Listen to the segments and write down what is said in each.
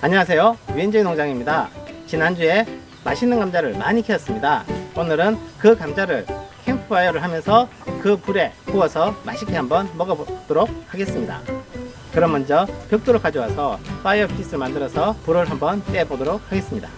안녕하세요, 유엔조이 농장입니다. 지난주에 맛있는 감자를 많이 키웠습니다. 오늘은 그 감자를 캠프파이어를 하면서 그 불에 구워서 맛있게 한번 먹어보도록 하겠습니다. 그럼 먼저 벽돌을 가져와서 파이어 핏을 만들어서 불을 한번 떼보도록 하겠습니다.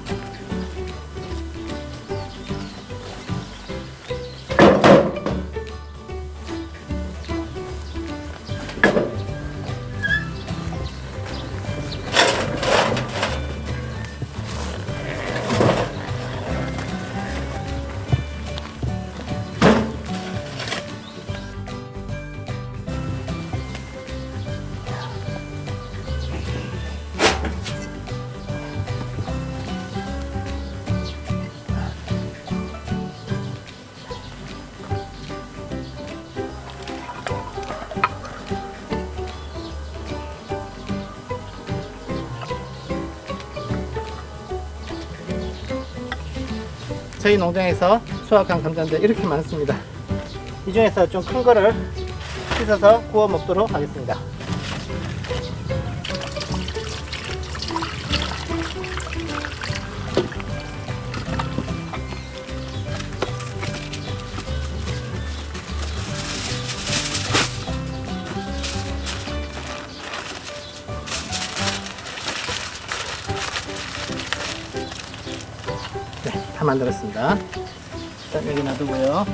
저희 농장에서 수확한 감자인데 이렇게 많습니다. 이 중에서 좀 큰 거를 씻어서 구워 먹도록 하겠습니다. 네, 다 만들었습니다. 일단 여기 놔두고요.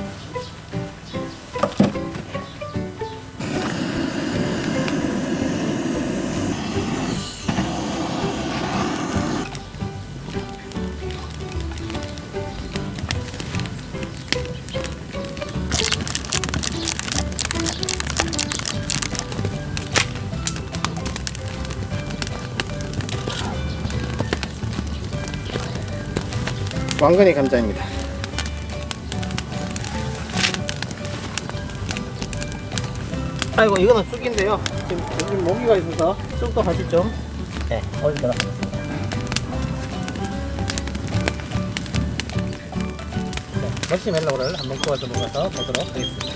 왕건이 감자입니다. 아이고, 이거는 쑥인데요. 지금 여기 모기가 있어서 쑥도 같이 좀 올리도록 하겠습니다. 머시멜로우를 한번 구워서 먹어서 보도록 하겠습니다.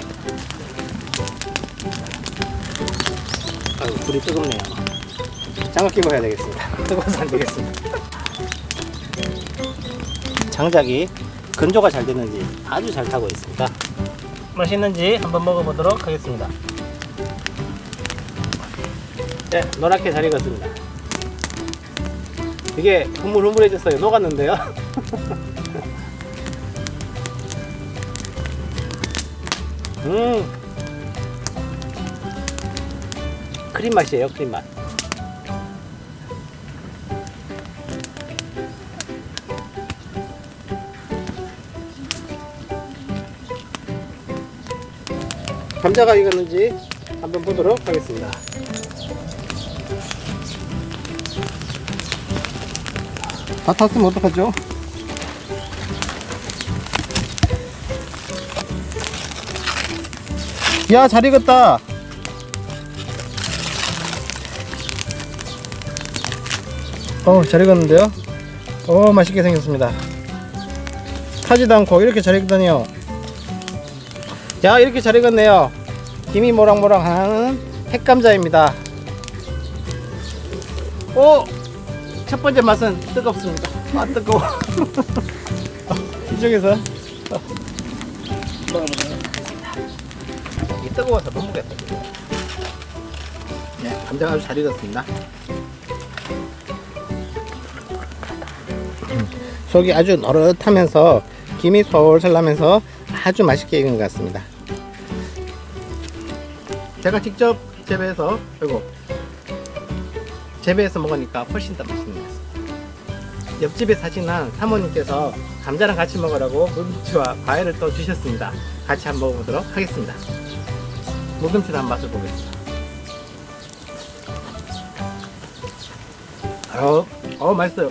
아이고, 불이 뜨겁네요. 장갑 끼고 해야 되겠습니다. 뜨거워서 안 되겠습니다. 장작이 건조가 잘 됐는지 아주 잘 타고 있습니다. 맛있는지 한번 먹어보도록 하겠습니다. 네, 노랗게 잘 익었습니다. 이게 흐물흐물해졌어요. 녹았는데요. 크림 맛이에요, 크림 맛. 감자가 익었는지 한번 보도록 하겠습니다. 다 탔으면 어떡하죠? 야, 잘 익었다. 잘 익었는데요? 맛있게 생겼습니다. 타지도 않고 이렇게 잘 익다니요. 야, 이렇게 잘 익었네요. 김이 모락모락한 핵감자입니다. 첫 번째 맛은 뜨겁습니다. 뜨거워. 이쪽에서 먹어보도록 하겠습니다. 이게 뜨거워서 못 먹겠다. 네, 감자가 아주 잘 익었습니다. 속이 아주 노릇하면서 김이 솔솔 나면서 아주 맛있게 익은 것 같습니다. 제가 직접 재배해서 먹으니까 훨씬 더 맛있는 것 같습니다. 옆집에 사시는 사모님께서 감자랑 같이 먹으라고 묵은지와 과일을 또 주셨습니다. 같이 한번 먹어보도록 하겠습니다. 묵은지도 한번 맛을 보겠습니다. 맛있어요.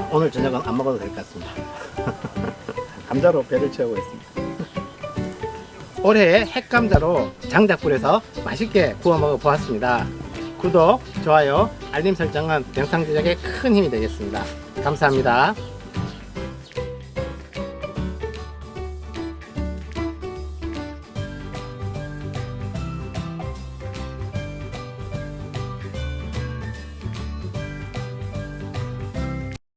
오늘 저녁은 안 먹어도 될 것 같습니다. 감자로 배를 채우고 있습니다. 올해 핵감자로 장작불에서 맛있게 구워 먹어 보았습니다. 구독, 좋아요, 알림 설정은 영상 제작에 큰 힘이 되겠습니다. 감사합니다.